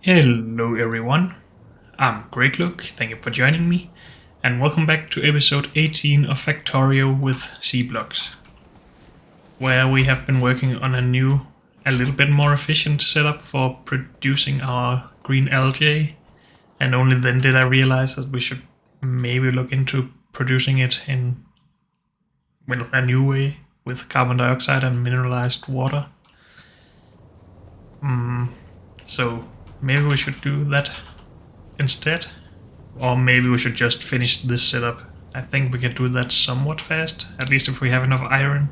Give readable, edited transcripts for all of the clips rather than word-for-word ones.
Hello everyone, I'm Greg Look, thank you for joining me, and welcome back to episode 18 of Factorio with C blocks, where we have been working on a little bit more efficient setup for producing our green algae, and only then did I realize that we should maybe look into producing it in a new way with carbon dioxide and mineralized water. So maybe we should do that instead. Or maybe we should just finish this setup. I think we can do that somewhat fast, at least if we have enough iron.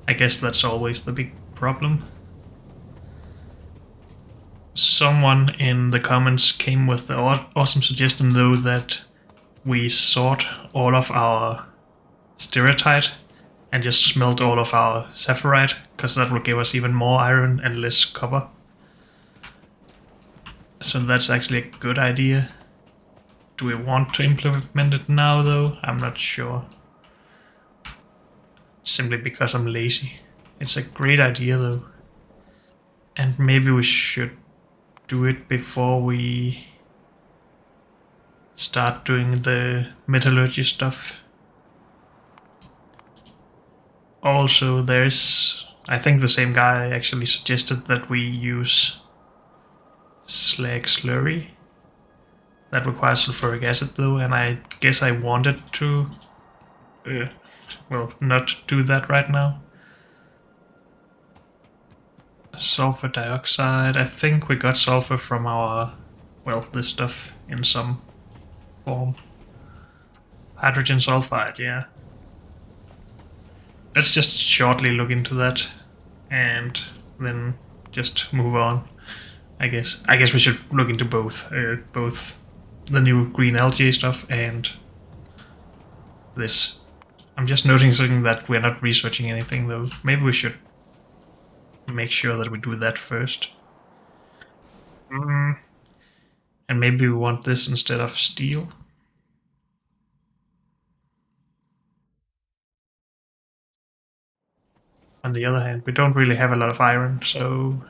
I guess that's always the big problem. Someone in the comments came with the awesome suggestion though that we sort all of our stereotype and just smelt all of our sapphirite, because that will give us even more iron and less copper. So that's actually a good idea. Do we want to implement it now though? I'm not sure. Simply because I'm lazy. It's a great idea though. And maybe we should do it before we start doing the metallurgy stuff. Also, I think the same guy actually suggested that we use slag slurry. That requires sulfuric acid though, and I guess I wanted to, not do that right now. Sulfur dioxide. I think we got sulfur from this stuff in some form. Hydrogen sulfide, yeah. Let's just shortly look into that and then just move on. I guess we should look into both the new green algae stuff and this. I'm just noticing that we're not researching anything though. Maybe we should make sure that we do that first. And maybe we want this instead of steel. On the other hand, we don't really have a lot of iron, so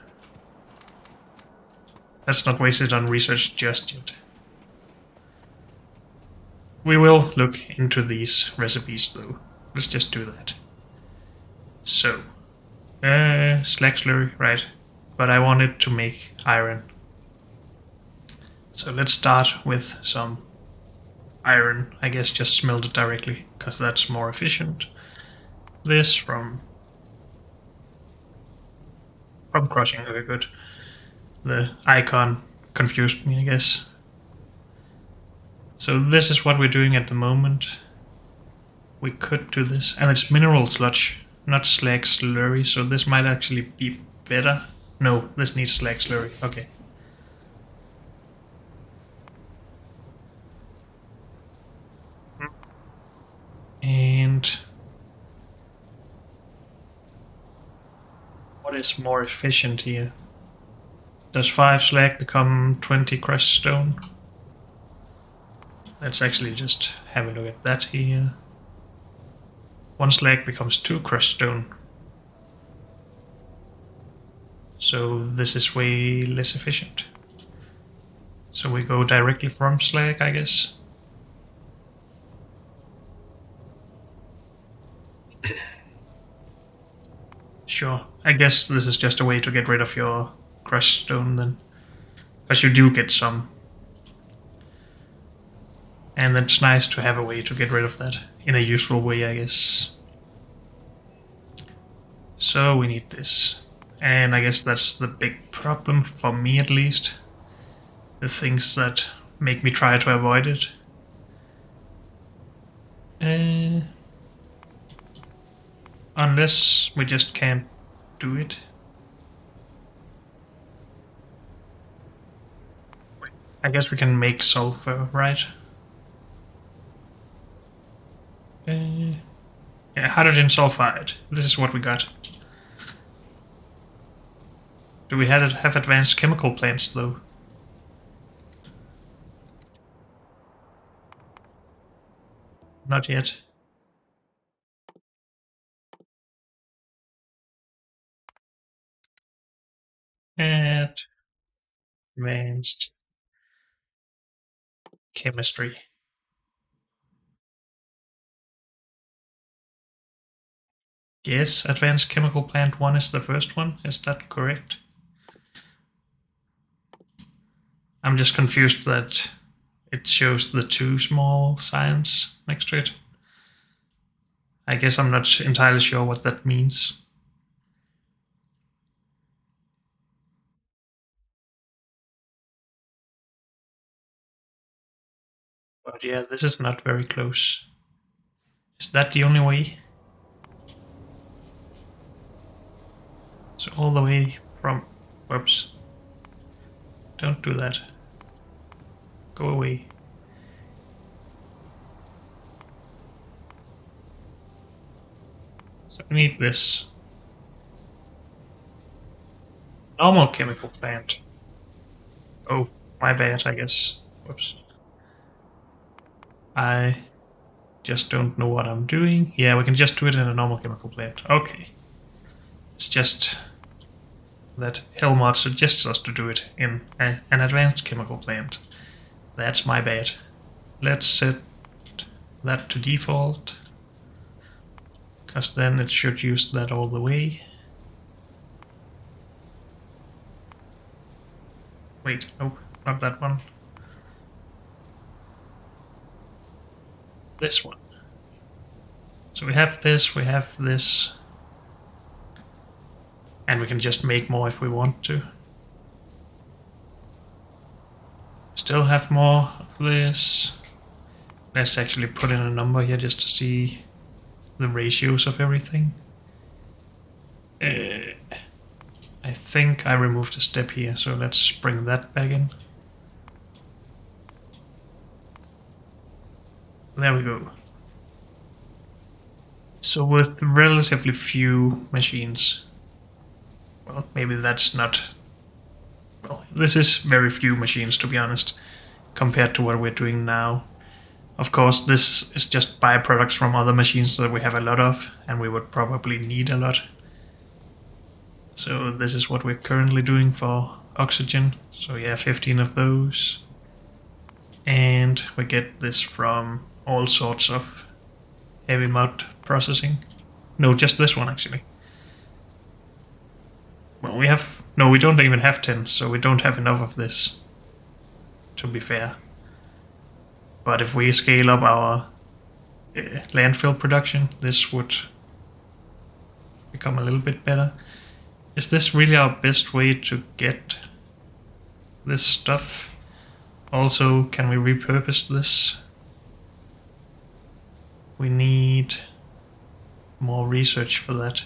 let's not waste it on research just yet. We will look into these recipes though. Let's just do that. So, slag slurry, right? But I wanted to make iron. So let's start with some iron. I guess just smelt it directly, because that's more efficient. This from crushing, okay, good. The icon confused me, I guess. So this is what we're doing at the moment. We could do this, and it's mineral sludge, not slag slurry, so this might actually be better. No, this needs slag slurry, okay. And what is more efficient here? Does 5 slag become 20 crushed stone? Let's actually just have a look at that here. 1 slag becomes 2 crushed stone. So this is way less efficient. So we go directly from slag, I guess. Sure. I guess this is just a way to get rid of your crushed stone then. Because you do get some. And it's nice to have a way to get rid of that. In a useful way, I guess. So we need this. And I guess that's the big problem, for me at least. The things that make me try to avoid it. Unless we just can't do it. I guess we can make sulfur, right? Yeah, hydrogen sulfide. This is what we got. Do we have advanced chemical plants though? Not yet. And Advanced chemistry. Yes, advanced chemical plant 1 is the first one. Is that correct? I'm just confused that it shows the 2 small signs next to it. I guess I'm not entirely sure what that means. But yeah, this is not very close. Is that the only way? So all the way from... Whoops. Don't do that. Go away. So we need this. Normal chemical plant. Oh, my bad, I guess. Whoops. I just don't know what I'm doing. Yeah, we can just do it in a normal chemical plant. Okay. It's just that Helmut suggests us to do it in an advanced chemical plant. That's my bad. Let's set that to default, because then it should use that all the way. Wait, nope, not that one. This one. So we have this, and we can just make more if we want to. Still have more of this. Let's actually put in a number here just to see the ratios of everything. I think I removed a step here, so let's bring that back in. There we go. So with relatively few machines, well, maybe that's not... Well, this is very few machines, to be honest, compared to what we're doing now. Of course, this is just byproducts from other machines that we have a lot of, and we would probably need a lot. So this is what we're currently doing for oxygen. So yeah, 15 of those. And we get this from all sorts of heavy mud processing. No, just this one actually. Well, we have... No, we don't even have 10, so we don't have enough of this, to be fair. But if we scale up our landfill production, this would become a little bit better. Is this really our best way to get this stuff? Also, can we repurpose this? We need more research for that.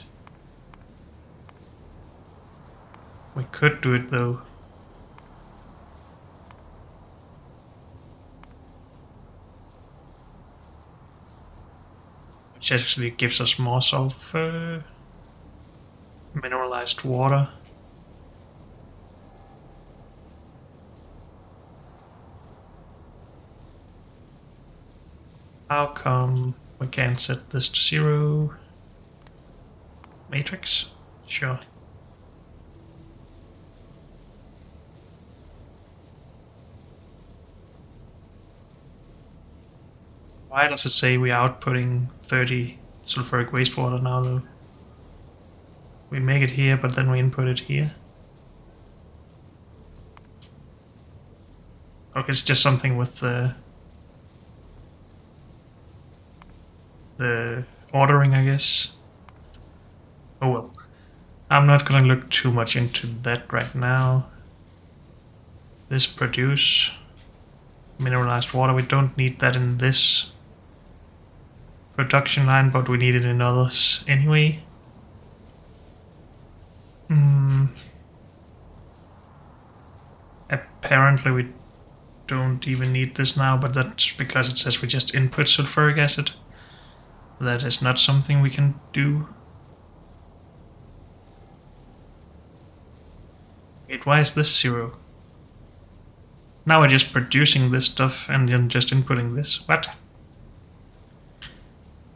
We could do it though. Which actually gives us more sulfur. Mineralized water. How come we can't set this to 0? Matrix? Sure. Why does it say we're outputting 30 sulfuric wastewater now though? We make it here, but then we input it here. Okay, it's just something with the ordering, I guess. Oh well. I'm not gonna look too much into that right now. This produce mineralized water. We don't need that in this production line, but we need it in others anyway. Apparently we don't even need this now, but that's because it says we just input sulfuric acid. That is not something we can do. Wait, why is this 0? Now we're just producing this stuff and then just inputting this. What?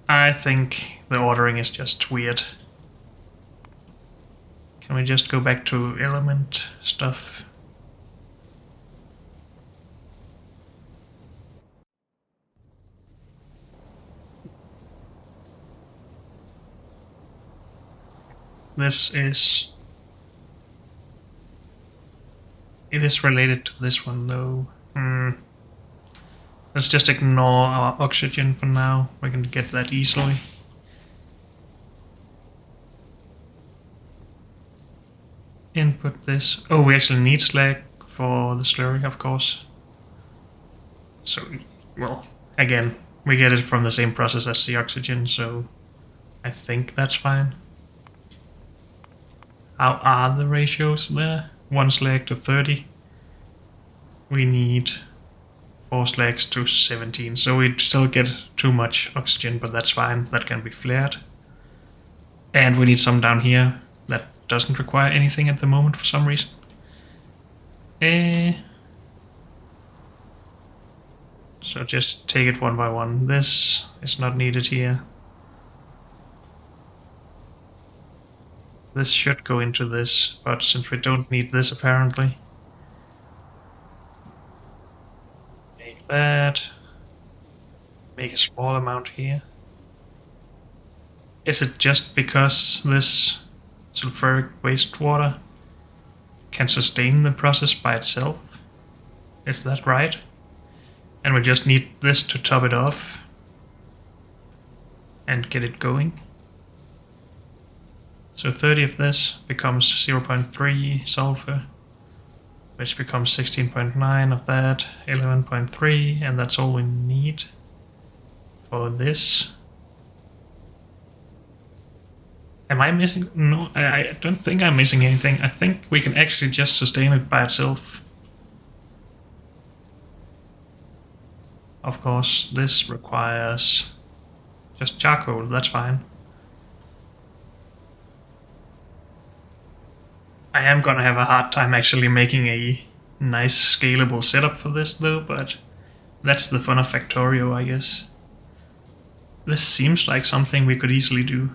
I think the ordering is just weird. Can we just go back to element stuff? this is... It is related to this one, though. Let's just ignore our oxygen for now. We can get that easily. Input this. Oh, we actually need slag for the slurry, of course. So, well, again, we get it from the same process as the oxygen, so I think that's fine. How are the ratios there? 1 slag to 30. We need 4 slags to 17, so we still get too much oxygen, but that's fine. That can be flared. And we need some down here that doesn't require anything at the moment for some reason. So just take it one by one. This is not needed here. This should go into this, but since we don't need this apparently, make that. Make a small amount here. Is it just because this sulfuric wastewater can sustain the process by itself? Is that right? And we just need this to top it off and get it going. So 30 of this becomes 0.3 sulfur, which becomes 16.9 of that, 11.3, and that's all we need for this. Am I missing? No, I don't think I'm missing anything. I think we can actually just sustain it by itself. Of course, this requires just charcoal, that's fine. I am gonna have a hard time actually making a nice scalable setup for this though, but that's the fun of Factorio, I guess. This seems like something we could easily do.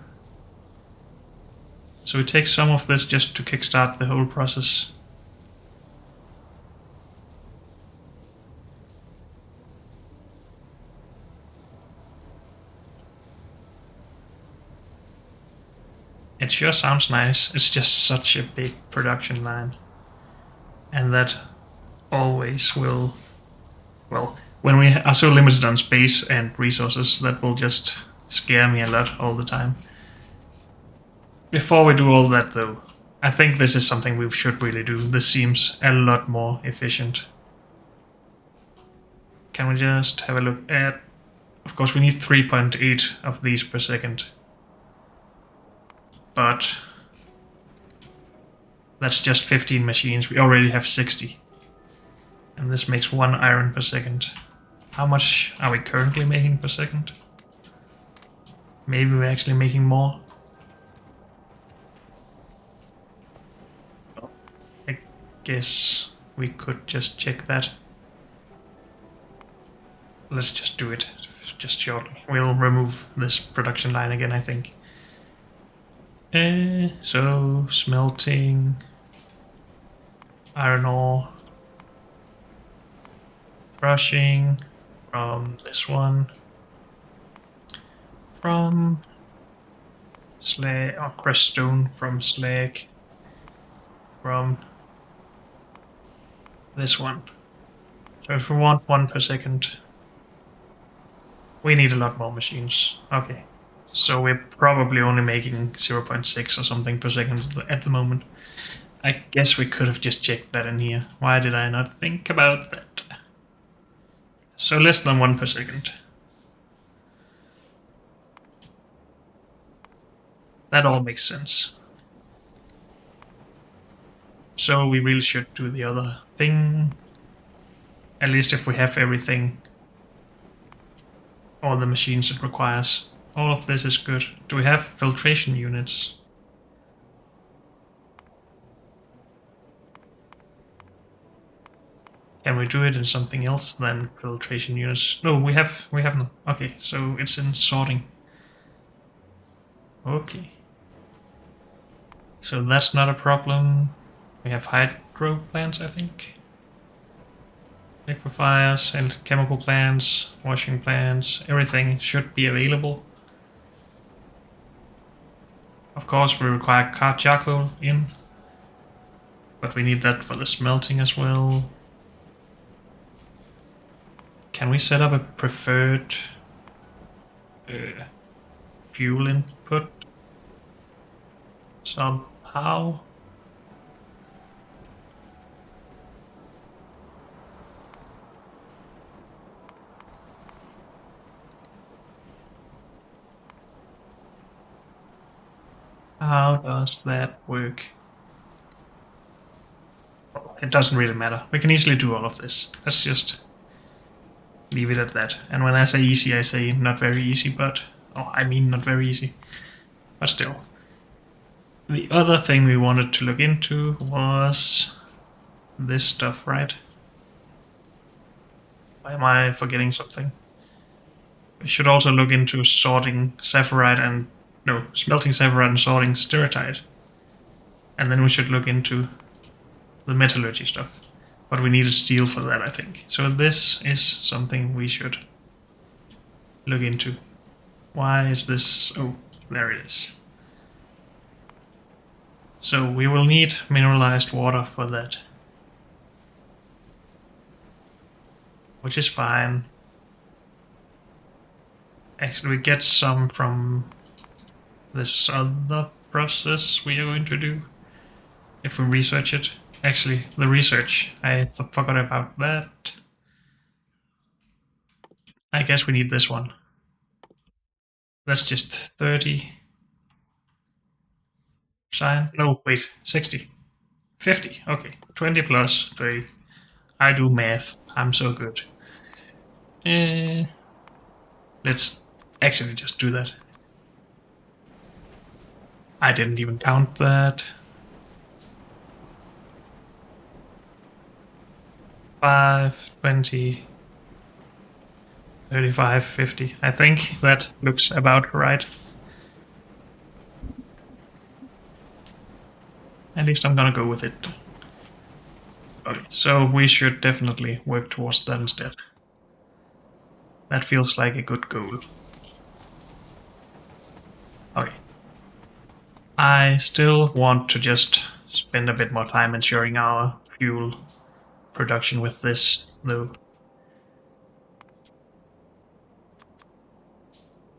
So we take some of this just to kickstart the whole process. It sure sounds nice. It's just such a big production line. And that always will... Well, when we are so limited on space and resources, that will just scare me a lot all the time. Before we do all that though, I think this is something we should really do. This seems a lot more efficient. Can we just have a look at... Of course we need 3.8 of these per second. But that's just 15 machines. We already have 60. And this makes 1 iron per second. How much are we currently making per second? Maybe we're actually making more. Well, I guess we could just check that. Let's just do it just shortly. We'll remove this production line again, I think. So smelting, iron ore, crushing from this one, from slag, or crushed stone from slag, from this one. So if we want 1 per second, we need a lot more machines. Okay. So we're probably only making 0.6 or something per second at the moment. I guess we could have just checked that in here. Why did I not think about that? So less than 1 per second. That all makes sense. So we really should do the other thing. At least if we have everything. All the machines it requires. All of this is good. Do we have filtration units? Can we do it in something else than filtration units? No, we have them. Okay, so it's in sorting. Okay. So that's not a problem. We have hydro plants, I think. Liquefiers and chemical plants, washing plants, everything should be available. Of course, we require charcoal in, but we need that for the smelting as well. Can we set up a preferred fuel input somehow? How does that work? It doesn't really matter. We can easily do all of this. Let's just leave it at that. And when I say easy, I say not very easy, but... Oh, I mean not very easy. But still. The other thing we wanted to look into was this stuff, right? Why am I forgetting something? We should also look into sorting sapphirite and... No, smelting sapphirite and sorting steratite. And then we should look into the metallurgy stuff. But we need a steel for that, I think. So this is something we should look into. Why is this... Oh, there it is. So we will need mineralized water for that. Which is fine. Actually, we get some from this other process we are going to do. If we research it. Actually, the research. I forgot about that. I guess we need this one. That's just 30. Sign. No, wait. 60. 50. Okay. 20 plus 30. I do math. I'm so good. Let's actually just do that. I didn't even count that. 5, 20, 35, 50. I think that looks about right. At least I'm gonna go with it. Okay, so we should definitely work towards that instead. That feels like a good goal. Okay. I still want to just spend a bit more time ensuring our fuel production with this, though.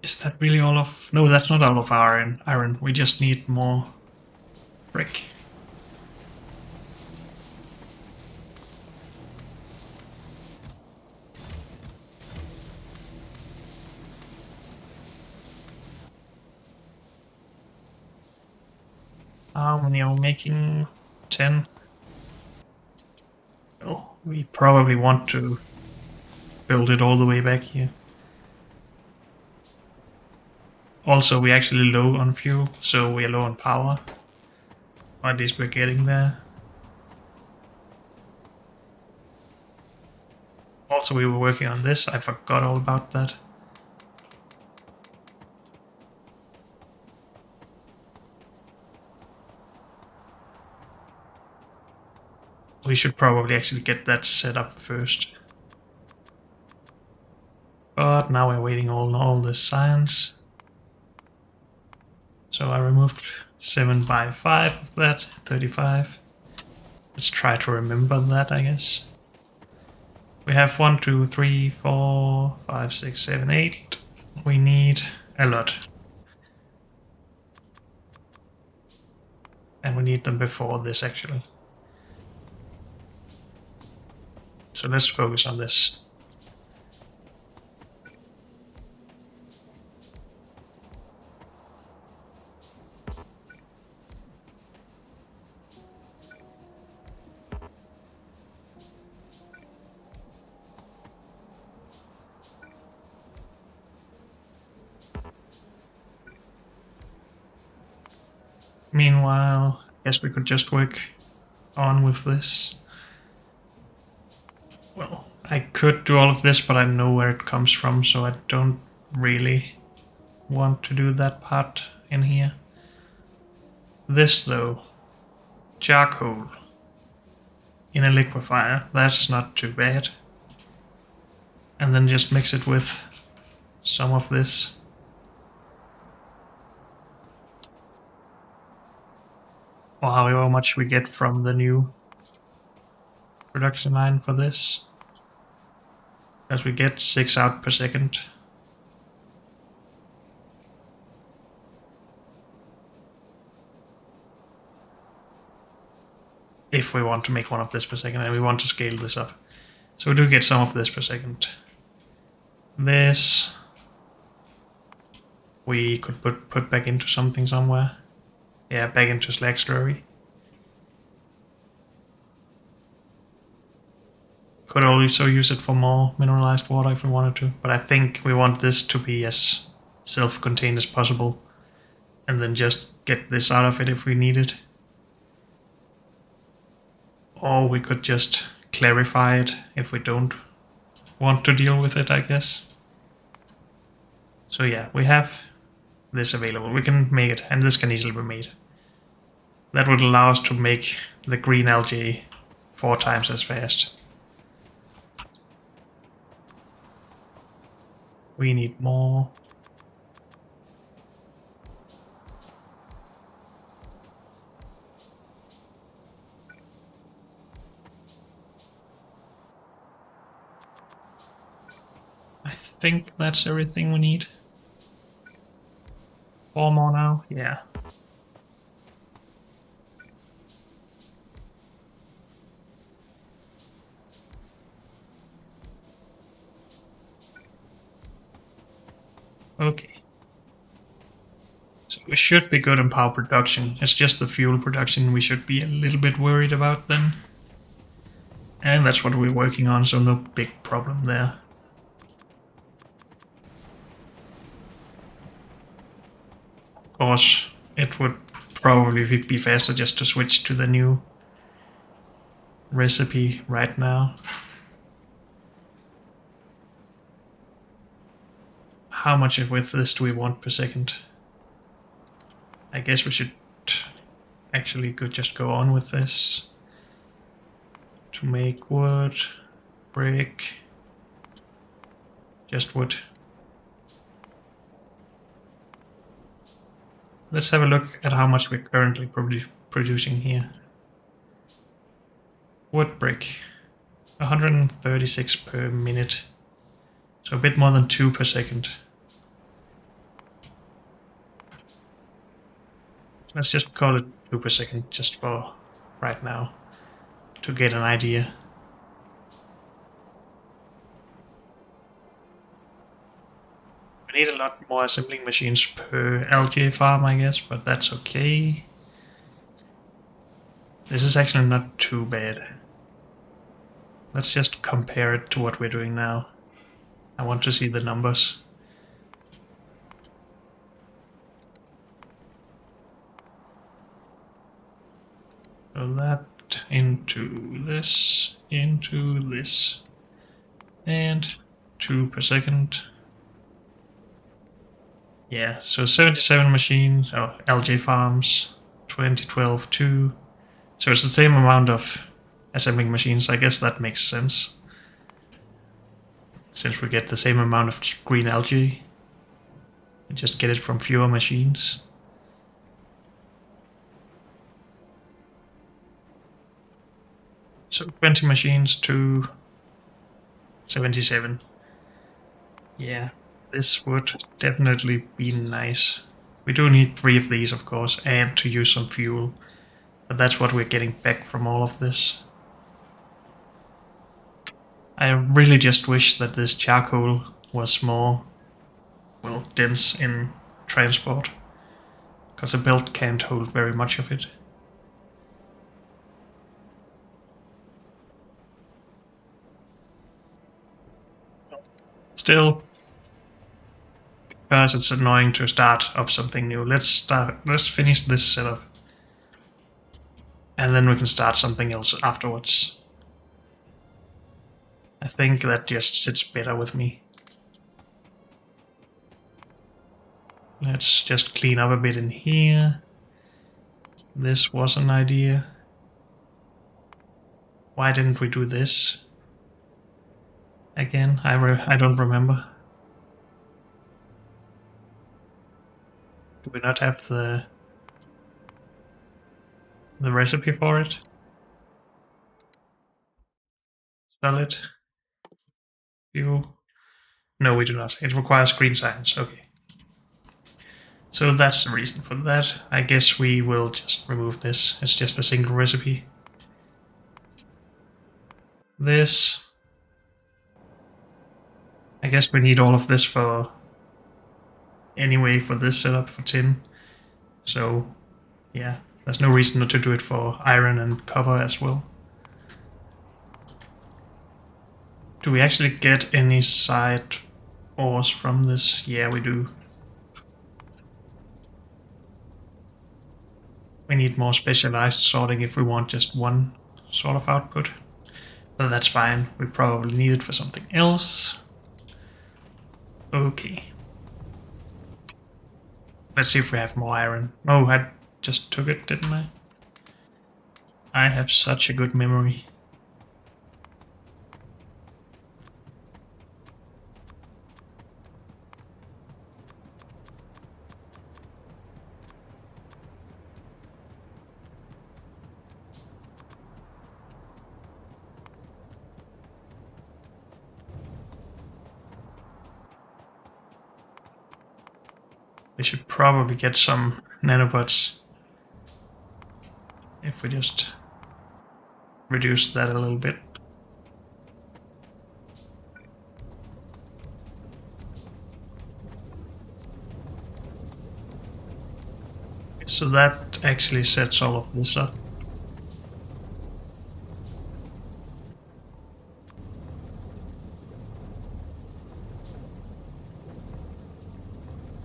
Is that really all of... No, that's not all of our iron. We just need more brick. How many are we making? 10. Oh, we probably want to build it all the way back here. Also, we're actually low on fuel, so we are low on power. Or at least we're getting there. Also, we were working on this. I forgot all about that. We should probably actually get that set up first. But now we're waiting on all the science. So I removed 7 by 5 of that, 35. Let's try to remember that, I guess. We have 1, 2, 3, 4, 5, 6, 7, 8. We need a lot. And we need them before this, actually. So let's focus on this. Meanwhile, I guess we could just work on with this. Well, I could do all of this, but I know where it comes from, so I don't really want to do that part in here. This, though, charcoal in a liquefier, that's not too bad. And then just mix it with some of this. or however much we get from the new production line for this. As we get 6 out per second. If we want to make one of this per second and we want to scale this up. So we do get some of this per second. This we could put back into something somewhere. Yeah, back into slag slurry. Could also use it for more mineralized water if we wanted to, but I think we want this to be as self-contained as possible, and then just get this out of it if we need it. Or we could just clarify it if we don't want to deal with it, I guess. So yeah, we have this available. We can make it, and this can easily be made. That would allow us to make the green algae 4 times as fast. We need more. I think that's everything we need. 4 more now? Yeah. Okay. So we should be good on power production. It's just the fuel production we should be a little bit worried about then. And that's what we're working on, so no big problem there. Of course, it would probably be faster just to switch to the new recipe right now. How much with this do we want per second? I guess we should actually just go on with this. To make wood, brick, just wood. Let's have a look at how much we're currently producing here. Wood brick, 136 per minute, so a bit more than 2 per second. Let's just call it 2 per second just for right now, to get an idea. We need a lot more assembling machines per algae farm, I guess, but that's okay. This is actually not too bad. Let's just compare it to what we're doing now. I want to see the numbers. So that into this, and 2 per second. Yeah, so 77 machines, algae farms, 2012 2. So it's the same amount of assembling machines. I guess that makes sense, since we get the same amount of green algae. We just get it from fewer machines. So 20 machines to 77. Yeah, this would definitely be nice. We do need 3 of these, of course, and to use some fuel. But that's what we're getting back from all of this. I really just wish that this charcoal was more, well, dense in transport, because a belt can't hold very much of it. Still, because it's annoying to start up something new, let's finish this setup, and then we can start something else afterwards. I think that just sits better with me. Let's just clean up a bit in here. This was an idea. Why didn't we do this? Again, I don't remember. Do we not have the... the recipe for it. Solid. View. No, we do not. It requires green science. Okay. So that's the reason for that. I guess we will just remove this. It's just a single recipe. This. I guess we need all of this for anyway for this setup for tin. So yeah, there's no reason not to do it for iron and copper as well. Do we actually get any side ores from this? Yeah, we do. We need more specialized sorting if we want just one sort of output. But that's fine. We probably need it for something else. Okay. Let's see if we have more iron. Oh, I just took it, didn't I? I have such a good memory. We should probably get some nanobots if we just reduce that a little bit. So that actually sets all of this up.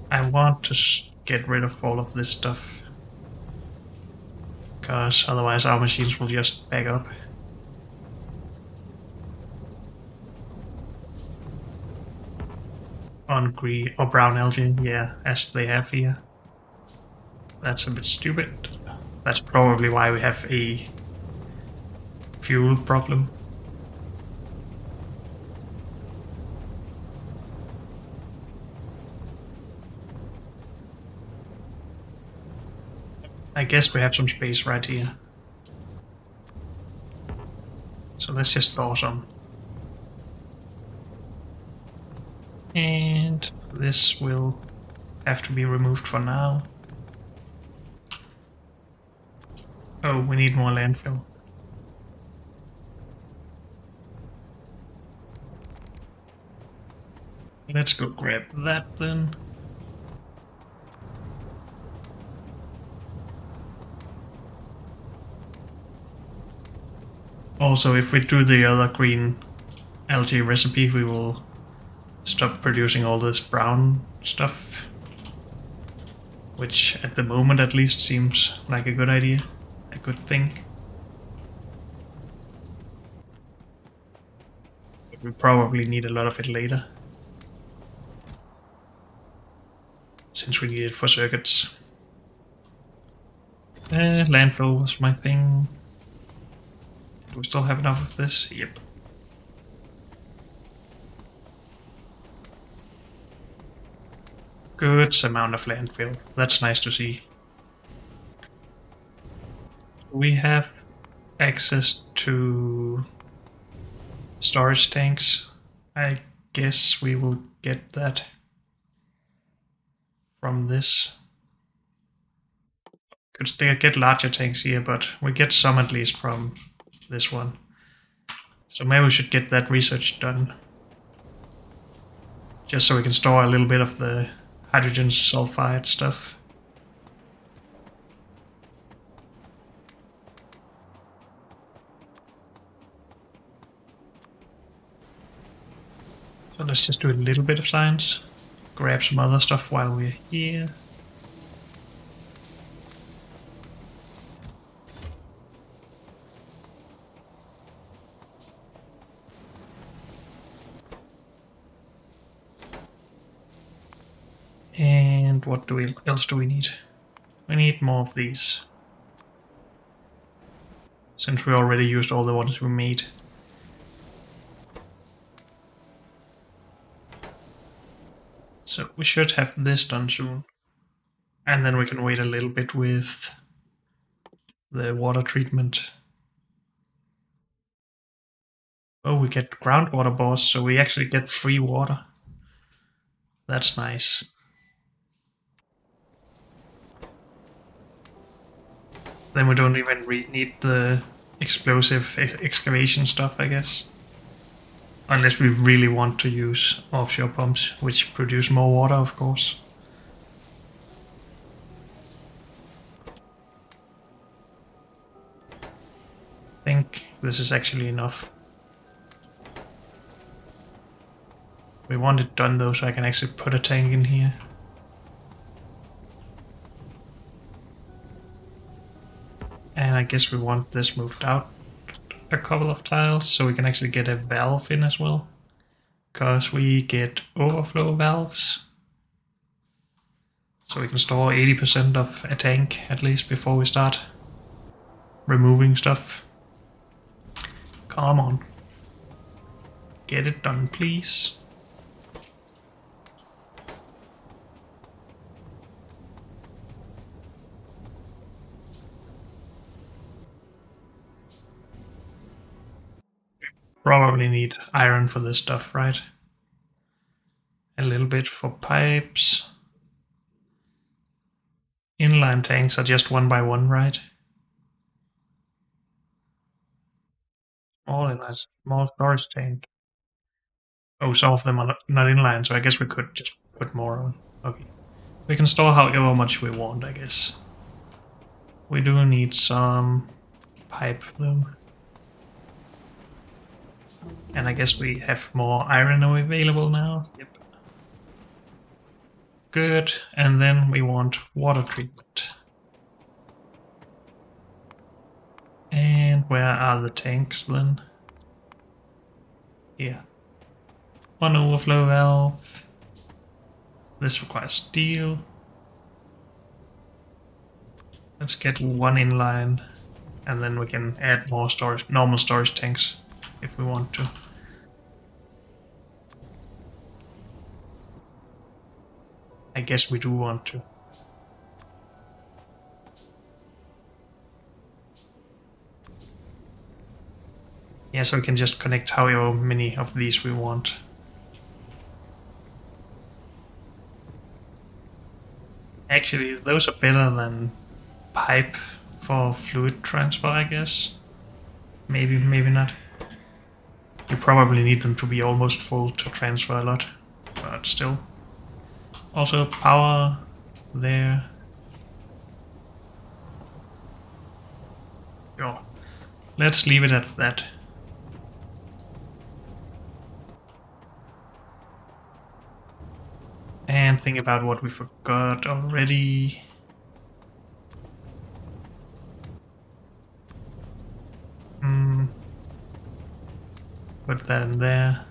I want to get rid of all of this stuff, because otherwise our machines will just back up. On green or brown algae, yeah, as they have here. That's a bit stupid. That's probably why we have a fuel problem. I guess we have some space right here. So let's just store some. And this will have to be removed for now. Oh, we need more landfill. Let's go grab that then. Also, if we do the other green algae recipe, we will stop producing all this brown stuff. Which, at the moment at least, seems like a good idea. A good thing. But we probably need a lot of it later. Since we need it for circuits. Landfill was my thing. Do we still have enough of this? Yep. Good amount of landfill. That's nice to see. We have access to storage tanks. I guess we will get that from this. Could still get larger tanks here, but we get some at least from this one. So maybe we should get that research done. Just so we can store a little bit of the hydrogen sulfide stuff. So let's just do a little bit of science. Grab some other stuff while we're here. And what else do we need? We need more of these. Since we already used all the ones we made. So we should have this done soon. And then we can wait a little bit with the water treatment. Oh, we get groundwater boss, so we actually get free water. That's nice. Then we don't even need the explosive excavation stuff, I guess. Unless we really want to use offshore pumps, which produce more water, of course. I think this is actually enough. We want it done though, so I can actually put a tank in here. And I guess we want this moved out a couple of tiles, so we can actually get a valve in as well. Because we get overflow valves. So we can store 80% of a tank, at least, before we start removing stuff. Come on. Get it done, please. Probably need iron for this stuff, right? A little bit for pipes. Inline tanks are just 1 by 1, right? All inline, small storage tank. Oh, some of them are not inline, so I guess we could just put more on. Okay. We can store however much we want, I guess. We do need some pipe though. And I guess we have more iron available now. Yep. Good. And then we want water treatment. And where are the tanks then? Here. One overflow valve. This requires steel. Let's get one inline, and then we can add more storage, normal storage tanks if we want to. I guess we do want to. Yeah, so we can just connect however many of these we want. Actually, those are better than pipe for fluid transfer, I guess. Maybe, maybe not. You probably need them to be almost full to transfer a lot, but still. Also, power there. Sure. Let's leave it at that. And think about what we forgot already. Put that in there.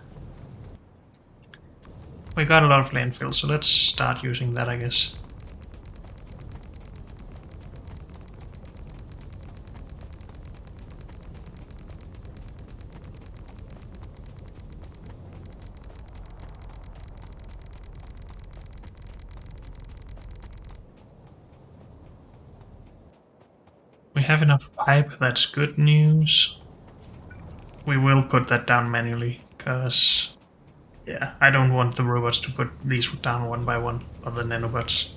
We got a lot of landfill, so let's start using that, I guess. We have enough pipe, that's good news. We will put that down manually, because, yeah, I don't want the robots to put these down one by one, or the nanobots.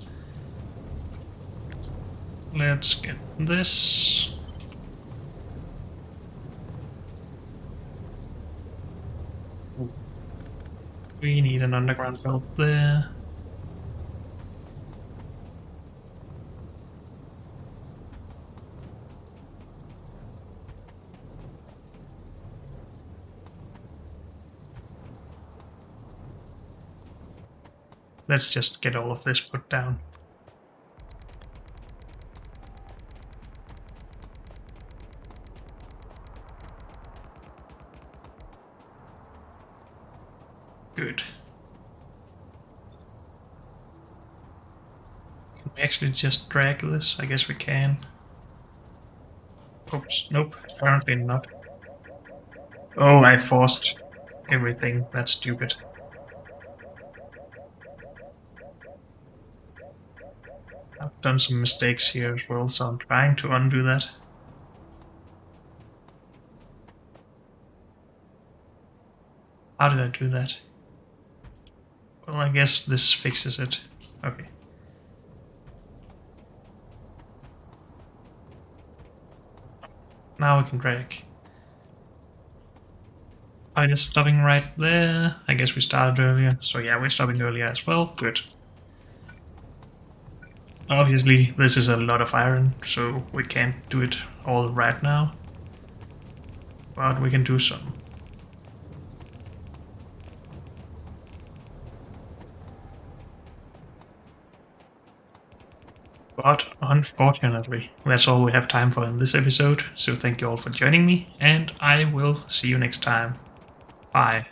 Let's get this. We need an underground belt there. Let's just get all of this put down. Good. Can we actually just drag this? I guess we can. Oops, nope, apparently not. Oh, I forced everything. That's stupid. I've done some mistakes here as well, so I'm trying to undo that. How did I do that? Well, I guess this fixes it. Okay. Now we can drag. I just stopping right there. I guess we started earlier. So yeah, we're stopping earlier as well. Good. Obviously, this is a lot of iron, so we can't do it all right now. But we can do some. But unfortunately, that's all we have time for in this episode, so thank you all for joining me, and I will see you next time. Bye.